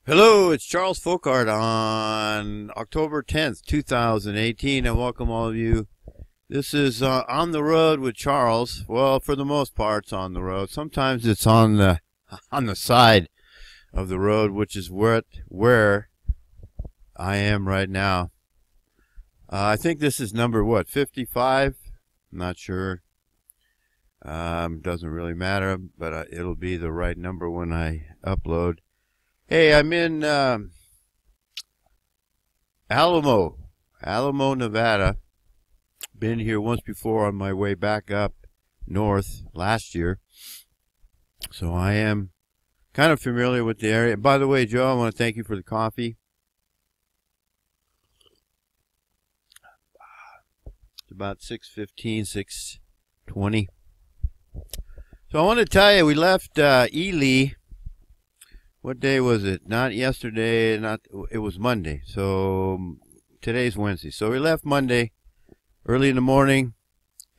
Hello, it's Charles Fockaert on October 10th, 2018, and welcome all of you. This is On the Road with Charles. Well, for the most part, it's on the road. Sometimes it's on the side of the road, which is where I am right now. I think this is number, 55? I'm not sure. Doesn't really matter, but it'll be the right number when I upload. Hey, I'm in Alamo, Nevada. Been here once before on my way back up north last year. So I am kind of familiar with the area. By the way, Joe, I want to thank you for the coffee. It's about 6:15, 6:20. So I want to tell you, we left Ely. What day was it? Not yesterday, it was Monday. So today's Wednesday. So we left Monday early in the morning,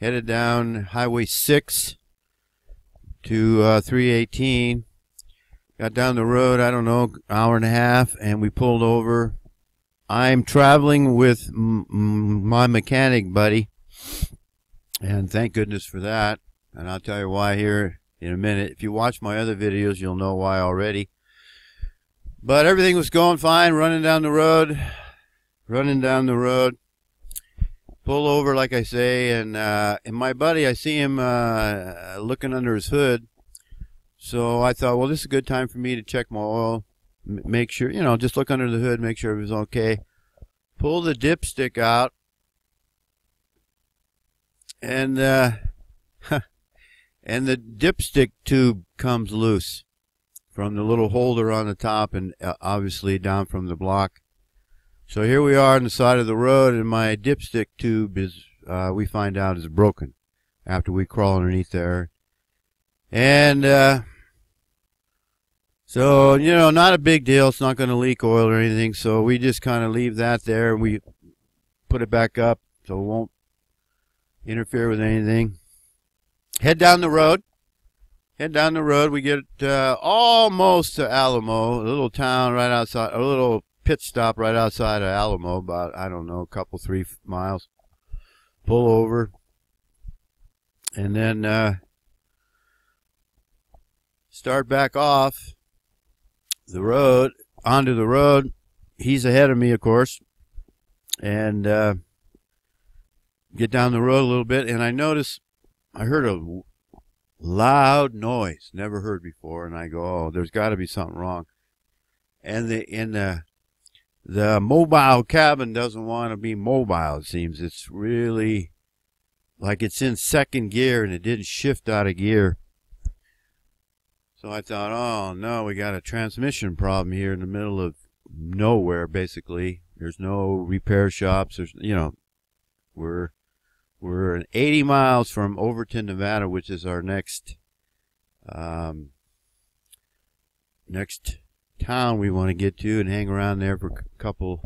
headed down Highway 6 to 318. Got down the road, I don't know, hour and a half, and we pulled over. I'm traveling with my mechanic buddy, and thank goodness for that. And I'll tell you why here in a minute. If you watch my other videos, you'll know why already. But everything was going fine, running down the road. Pull over, like I say, and my buddy, I see him looking under his hood. So I thought, well, this is a good time for me to check my oil, make sure, just look under the hood, make sure it was okay. Pull the dipstick out, and and the dipstick tube comes loose from the little holder on the top, and obviously down from the block. So here we are on the side of the road, and my dipstick tube is, we find out, is broken after we crawl underneath there. And so, not a big deal. It's not going to leak oil or anything, so we just kind of leave that there, and we put it back up so it won't interfere with anything. Head down the road. We get almost to Alamo, a little town right outside, a little pit stop right outside of Alamo, about, I don't know, a couple, 3 miles. Pull over, and then start back off the road, onto the road. He's ahead of me, of course, and get down the road a little bit, and I heard a loud noise, never heard before, and I go, oh, there's got to be something wrong. And the mobile cabin doesn't want to be mobile, it seems. It's really like it's in second gear, and it didn't shift out of gear. So I thought, oh no, we got a transmission problem here in the middle of nowhere, basically. There's no repair shops. There's, we're 80 miles from Overton, Nevada, which is our next town we want to get to and hang around there for a couple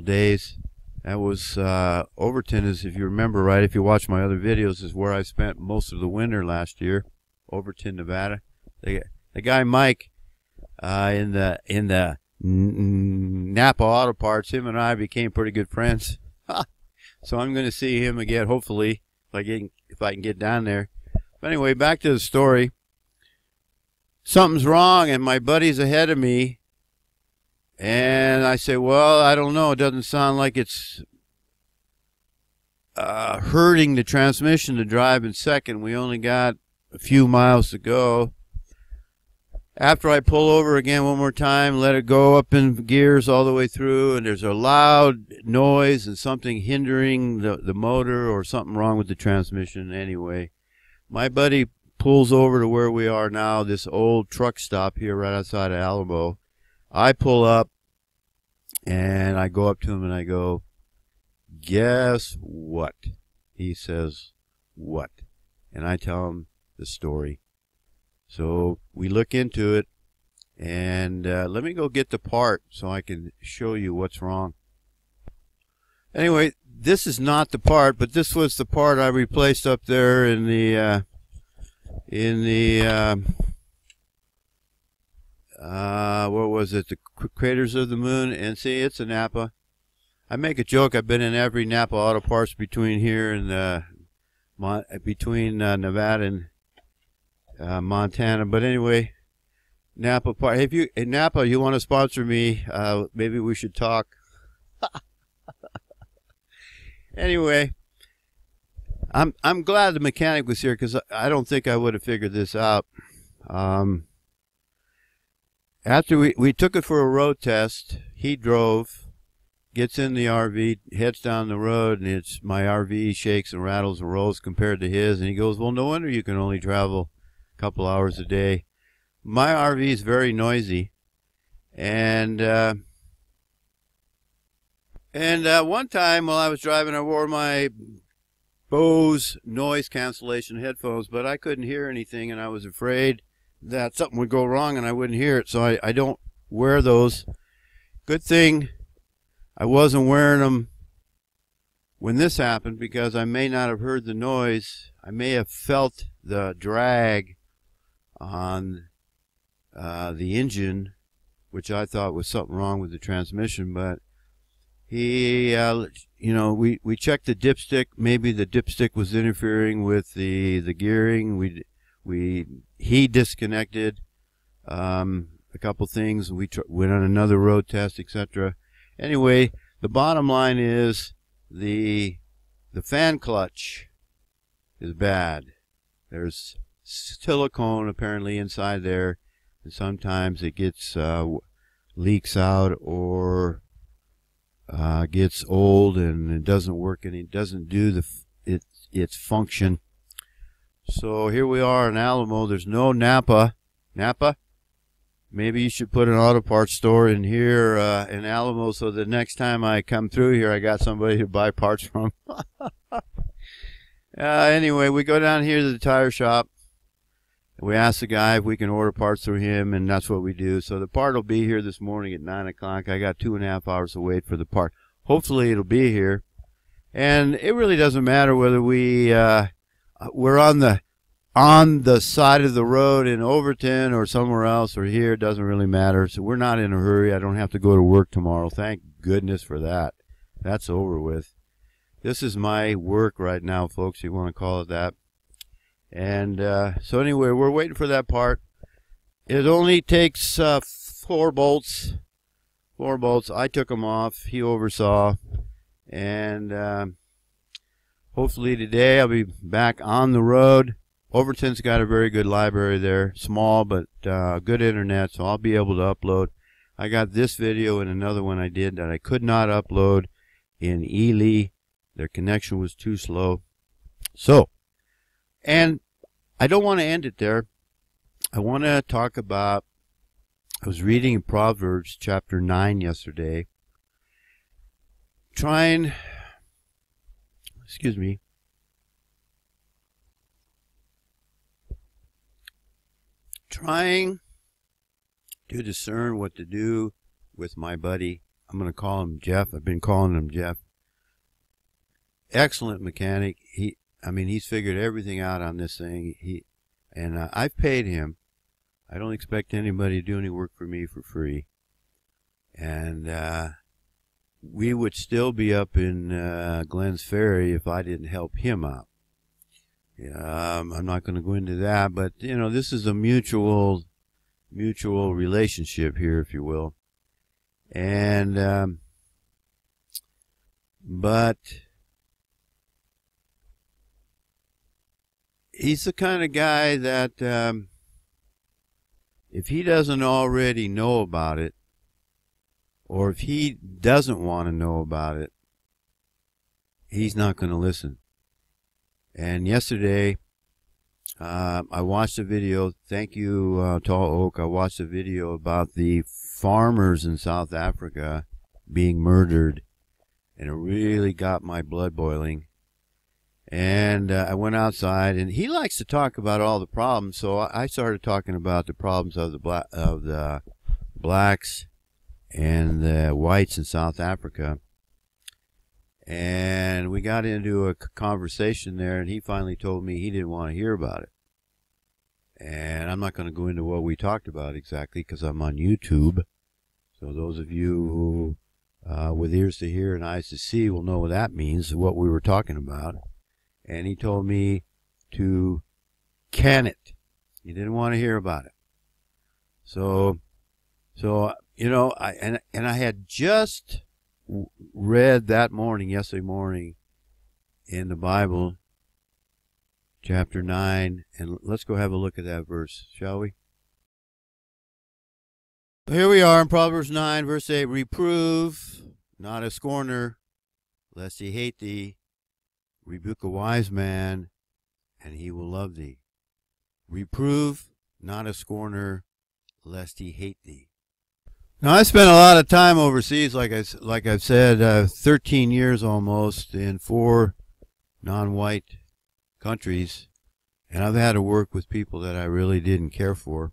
days. That was Overton is, if you remember right, if you watch my other videos, is where I spent most of the winter last year. Overton, Nevada. The guy Mike in the Napa Auto Parts, him and I became pretty good friends. So I'm going to see him again, hopefully, if I can get down there. But anyway, back to the story. Something's wrong, and my buddy's ahead of me. And I say, well, I don't know. It doesn't sound like it's hurting the transmission to drive in second. We only got a few miles to go. After I pull over again one more time, let it go up in gears all the way through, and there's a loud noise and something hindering the motor or something wrong with the transmission. Anyway, my buddy pulls over to where we are now, this old truck stop here right outside of Alamo. I pull up, and I go up to him, and I go, guess what? He says, what? And I tell him the story. So we look into it, and let me go get the part so I can show you what's wrong. Anyway, this is not the part, but this was the part I replaced up there in the what was it? The Craters of the Moon. And see, it's a Napa. I make a joke. I've been in every Napa Auto Parts between here and between Nevada and Montana. But anyway, Napa part. If you in Napa, you want to sponsor me? Maybe we should talk. Anyway, I'm glad the mechanic was here because I don't think I would have figured this out. After we took it for a road test, he drove, gets in the RV, heads down the road, and my RV shakes and rattles and rolls compared to his. And he goes, "Well, no wonder you can only travel a couple hours a day." My RV is very noisy, and one time while I was driving, I wore my Bose noise cancellation headphones, but I couldn't hear anything, and I was afraid that something would go wrong and I wouldn't hear it, so I don't wear those. Good thing I wasn't wearing them when this happened, because I may not have heard the noise. I may have felt the drag on the engine, which I thought was something wrong with the transmission, but he, you know, we checked the dipstick. Maybe the dipstick was interfering with the gearing. He disconnected a couple things. We went on another road test, etc. Anyway, the bottom line is the fan clutch is bad. There's silicone apparently inside there, and sometimes it gets leaks out or gets old and it doesn't work, and it doesn't do its function. So here we are in Alamo. There's no Napa. Napa? Maybe you should put an auto parts store in here in Alamo, so the next time I come through here, I got somebody to buy parts from. Anyway, we go down here to the tire shop. We ask the guy if we can order parts through him, and that's what we do. So the part will be here this morning at 9 o'clock. I got 2.5 hours to wait for the part. Hopefully it'll be here. And it really doesn't matter whether we're on the side of the road in Overton or somewhere else or here. It doesn't really matter. So we're not in a hurry. I don't have to go to work tomorrow. Thank goodness for that. That's over with. This is my work right now, folks, if you want to call it that. And so anyway, we're waiting for that part. It only takes 4 bolts. 4 bolts. I took them off. He oversaw. And hopefully today I'll be back on the road. Overton's got a very good library there. Small, but good internet, so I'll be able to upload. I got this video and another one I did that I could not upload in Ely. Their connection was too slow. So, and I don't want to end it there. I want to talk about, I was reading in Proverbs chapter 9 yesterday. Trying to discern what to do with my buddy. I'm going to call him Jeff. I've been calling him Jeff. Excellent mechanic. He's figured everything out on this thing. I've paid him. I don't expect anybody to do any work for me for free. And we would still be up in Glenn's Ferry if I didn't help him out. I'm not going to go into that, but you know, this is a mutual relationship here, if you will. And but he's the kind of guy that if he doesn't already know about it, or if he doesn't want to know about it, he's not going to listen. And yesterday, I watched a video. Thank you, Tall Oak. I watched a video about the farmers in South Africa being murdered, and it really got my blood boiling. And I went outside, and he likes to talk about all the problems, so I started talking about the problems of the blacks and the whites in South Africa. And we got into a conversation there, and he finally told me he didn't want to hear about it. And I'm not going to go into what we talked about exactly because I'm on YouTube. So those of you who, with ears to hear and eyes to see, will know what that means, what we were talking about. And he told me to can it. He didn't want to hear about it. So you know, I had just read that morning, yesterday morning, in the Bible, chapter 9, and let's go have a look at that verse, shall we? Here we are in Proverbs 9, verse 8. Reprove not a scorner, lest he hate thee. Rebuke a wise man, and he will love thee. Reprove not a scorner, lest he hate thee. Now, I spent a lot of time overseas, like I've said, 13 years almost in 4 non-white countries, and I've had to work with people that I really didn't care for.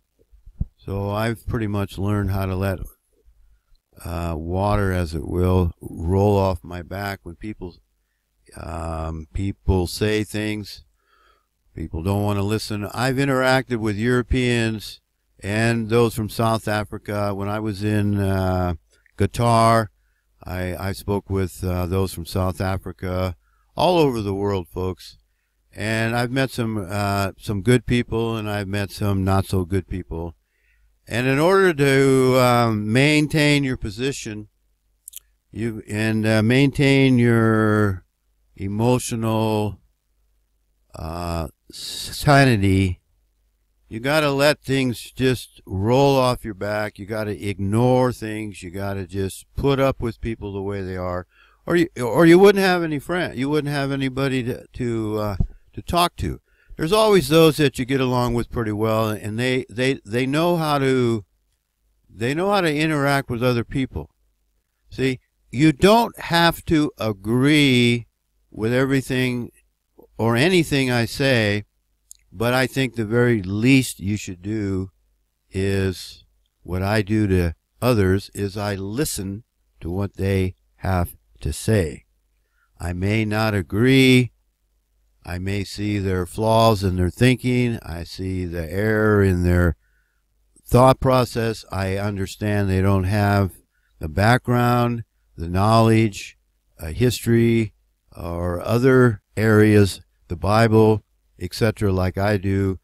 So I've pretty much learned how to let water, as it will, roll off my back when people say things. People don't want to listen. I've interacted with Europeans and those from South Africa. When I was in Qatar, I spoke with those from South Africa, all over the world, folks. And I've met some good people, and I've met some not so good people. And in order to maintain your position, maintain your emotional sanity, you got to let things just roll off your back. You got to ignore things. You got to just put up with people the way they are, or you wouldn't have any friends. You wouldn't have anybody to talk to. There's always those that you get along with pretty well, and they know how to interact with other people. See, you don't have to agree with everything or anything I say, but I think the very least you should do is what I do to others, is I listen to what they have to say. I may not agree. I may see their flaws in their thinking. I see the error in their thought process. I understand they don't have the background, the knowledge, history, or other areas, the Bible, etc., like I do.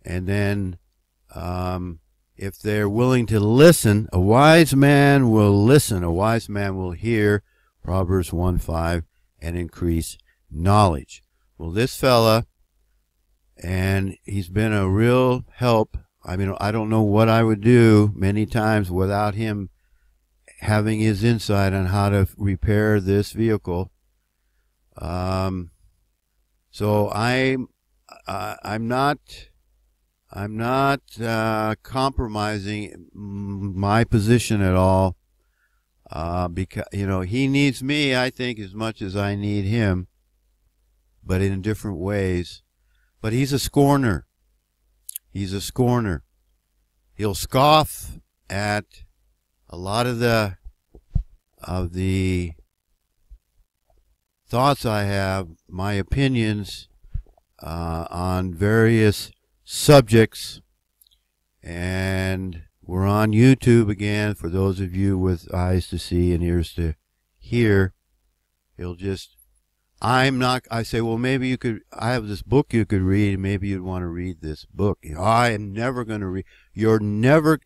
And then if they're willing to listen, a wise man will listen. A wise man will hear, Proverbs 1:5, and increase knowledge. Well, this fella, and he's been a real help. I mean, I don't know what I would do many times without him having his insight on how to repair this vehicle. So I'm not compromising my position at all, because he needs me, I think, as much as I need him, but in different ways. But he's a scorner. He's a scorner. He'll scoff at a lot of the thoughts I have, my opinions on various subjects. And we're on YouTube again, for those of you with eyes to see and ears to hear. He'll just, I say, well, maybe you could, I have this book you could read, maybe you'd want to read this book. I am never going to read, you're never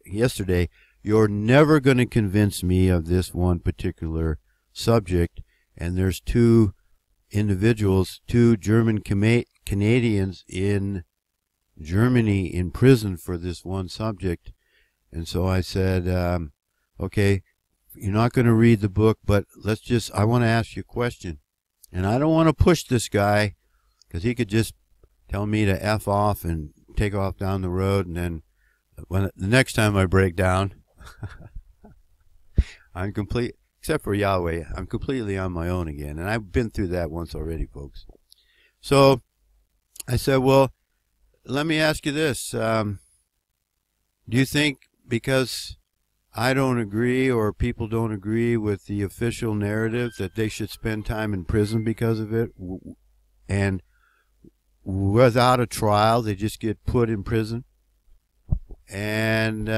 going to convince me of this one particular subject. And there's 2 individuals, 2 German Canadians in Germany in prison for this one subject. And so I said, okay, you're not going to read the book, but I want to ask you a question. And I don't want to push this guy, because he could just tell me to F off and take off down the road. And then the next time I break down, I'm complete, except for Yahweh, I'm completely on my own again. And I've been through that once already, folks. So I said, well, let me ask you this. Do you think because I don't agree, or people don't agree with the official narrative, that they should spend time in prison because of it, and without a trial they just get put in prison? And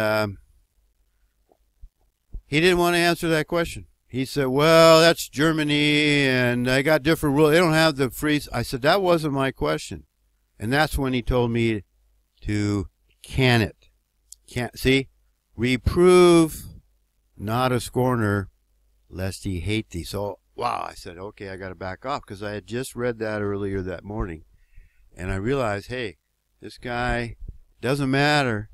he didn't want to answer that question. He said, well, that's Germany, and I got different rules. They don't have the free. I said, that wasn't my question. And that's when he told me to can it. Can't see? Reprove, not a scorner, lest he hate thee. So, wow, I said, okay, I got to back off, because I had just read that earlier that morning. And I realized, hey, this guy, doesn't matter.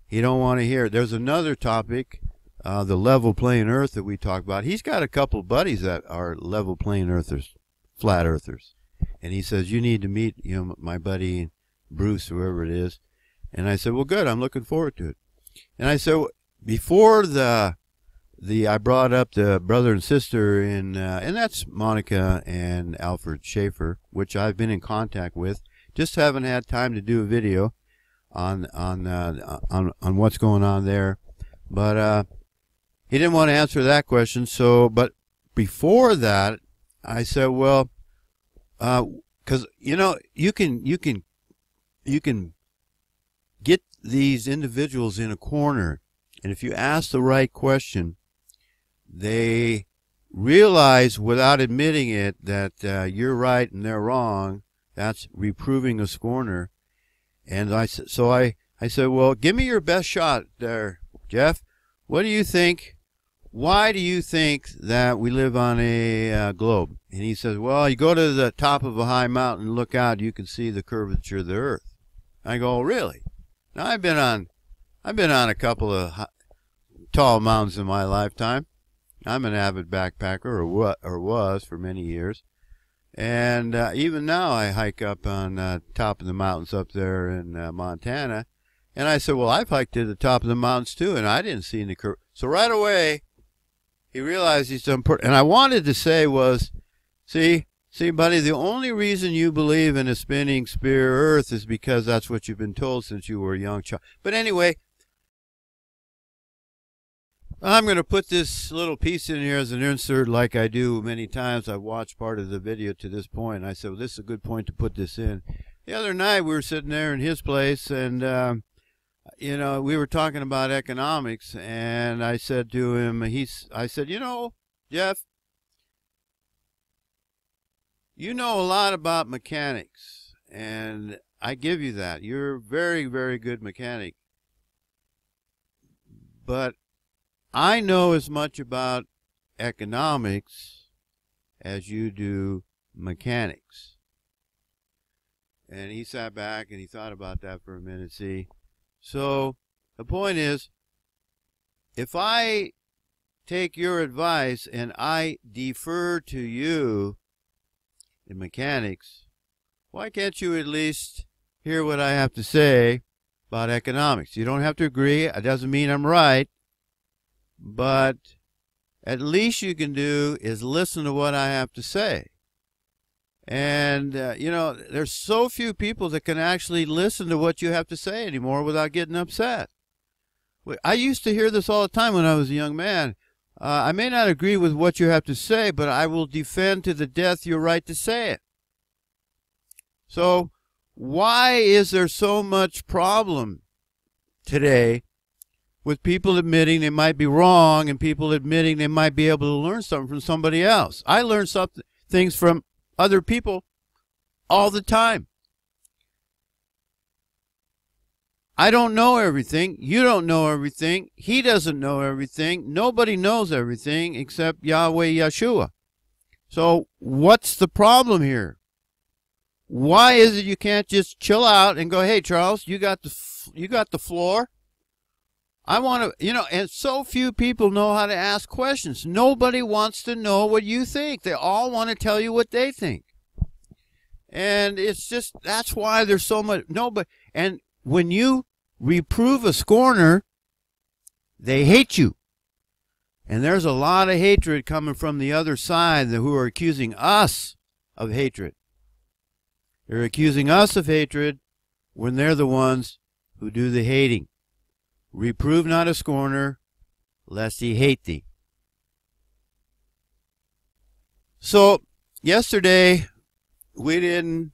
He don't want to hear it. There's another topic, the level plane earth that we talked about. He's got a couple buddies that are level plane earthers, flat earthers. And he says, you need to meet, my buddy Bruce, whoever it is. And I said, well, good, I'm looking forward to it. And I said, before I brought up the brother and sister and that's Monica and Alfred Schaefer, which I've been in contact with. Just haven't had time to do a video on what's going on there. But he didn't want to answer that question. So, but before that, I said, well, because you can get these individuals in a corner, and if you ask the right question, they realize without admitting it that you're right and they're wrong. That's reproving a scorner. And I said, well, give me your best shot there, Jeff. What do you think? Why do you think that we live on a globe? And he says, well, you go to the top of a high mountain and look out, you can see the curvature of the earth. I go, oh, really? Now, I've been on a couple of tall mountains in my lifetime. I'm an avid backpacker, or was for many years. And even now I hike up on top of the mountains up there in Montana. And I said, well, I've hiked to the top of the mountains too, and I didn't see any curve. So right away, he realized he's done. And I wanted to say was, see, buddy, the only reason you believe in a spinning spear earth is because that's what you've been told since you were a young child. But anyway, I'm going to put this little piece in here as an insert like I do many times. I've watched part of the video to this point. And I said, well, this is a good point to put this in. The other night we were sitting there in his place, and, we were talking about economics. And I said to him, I said, Jeff, you know a lot about mechanics. And I give you that. You're a very, very good mechanic. But I know as much about economics as you do mechanics. And he sat back and he thought about that for a minute, see. So the point is, if I take your advice and I defer to you in mechanics, why can't you at least hear what I have to say about economics? You don't have to agree. It doesn't mean I'm right. But at least you can do is listen to what I have to say. And, there's so few people that can actually listen to what you have to say anymore without getting upset. I used to hear this all the time when I was a young man. I may not agree with what you have to say, but I will defend to the death your right to say it. So why is there so much problem today with people admitting they might be wrong and people admitting they might be able to learn something from somebody else? I learn things from other people all the time. I don't know everything. You don't know everything. He doesn't know everything. Nobody knows everything except Yahweh Yeshua. So what's the problem here? Why is it you can't just chill out and go, hey, Charles, you got the floor. I want to, and so few people know how to ask questions. Nobody wants to know what you think. They all want to tell you what they think. And it's just, that's why there's so much, nobody, and when you reprove a scorner, they hate you. And there's a lot of hatred coming from the other side who are accusing us of hatred. They're accusing us of hatred when they're the ones who do the hating. Reprove not a scorner, lest he hate thee. So, yesterday, we didn't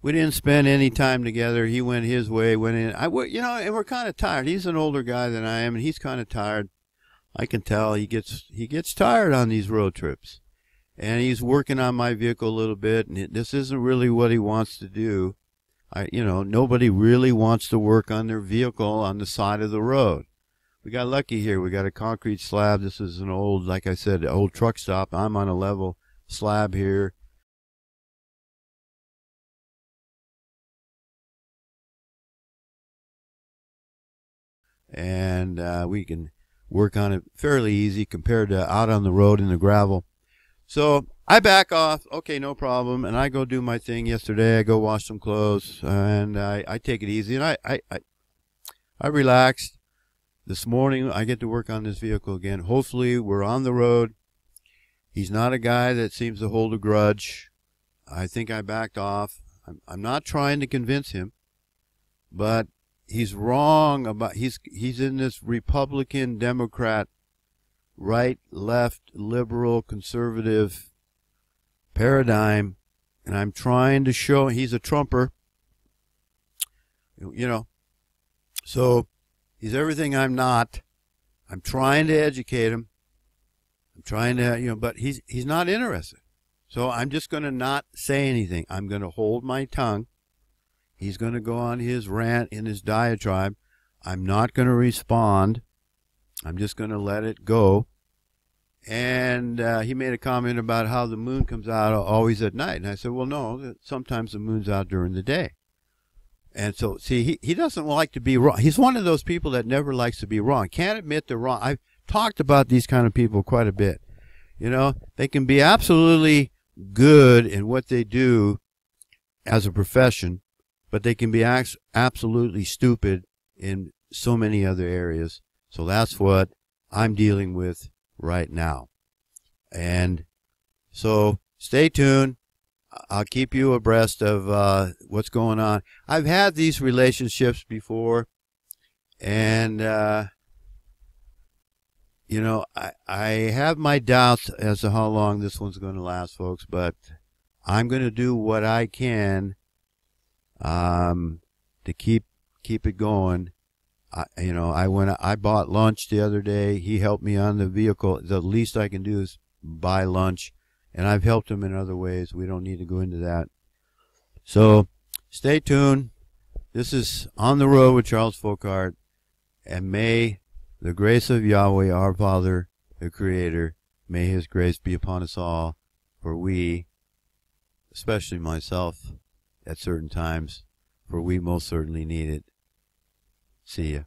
We didn't spend any time together. He went his way, went in. And we're kind of tired. He's an older guy than I am, and he's kind of tired. I can tell he gets tired on these road trips. And he's working on my vehicle a little bit, and this isn't really what he wants to do. Nobody really wants to work on their vehicle on the side of the road. We got lucky here. We got a concrete slab. This is an old, like I said, old truck stop. I'm on a level slab here. And we can work on it fairly easy compared to out on the road in the gravel. So I back off. Okay, no problem. And I go do my thing. Yesterday I go wash some clothes, and I take it easy. And I relaxed. This morning I get to work on this vehicle again. Hopefully we're on the road. He's not a guy that seems to hold a grudge. I think I backed off. I'm not trying to convince him, but he's wrong about he's in this Republican, Democrat, right, left, liberal, conservative paradigm, and I'm trying to show he's a Trumper. So he's everything I'm not. I'm trying to educate him. I'm trying to, but he's not interested. So I'm just going to not say anything. I'm going to hold my tongue. He's going to go on his rant in his diatribe. I'm not going to respond. I'm just going to let it go. And he made a comment about how the moon comes out always at night. And I said, well, no, sometimes the moon's out during the day. And so, see, he doesn't like to be wrong. He's one of those people that never likes to be wrong. Can't admit they're wrong. I've talked about these kind of people quite a bit. They can be absolutely good in what they do as a profession, but they can be absolutely stupid in so many other areas. So that's what I'm dealing with right now. And so stay tuned. I'll keep you abreast of what's going on. I've had these relationships before, and I have my doubts as to how long this one's going to last, folks, but I'm going to do what I can to keep it going. I bought lunch the other day. He helped me on the vehicle. The least I can do is buy lunch, and I've helped him in other ways. We don't need to go into that. So stay tuned. This is On the Road with Charles Fockaert, and may the grace of Yahweh, our Father, the Creator, may His grace be upon us all, for we, especially myself, at certain times, for we most certainly need it. See ya.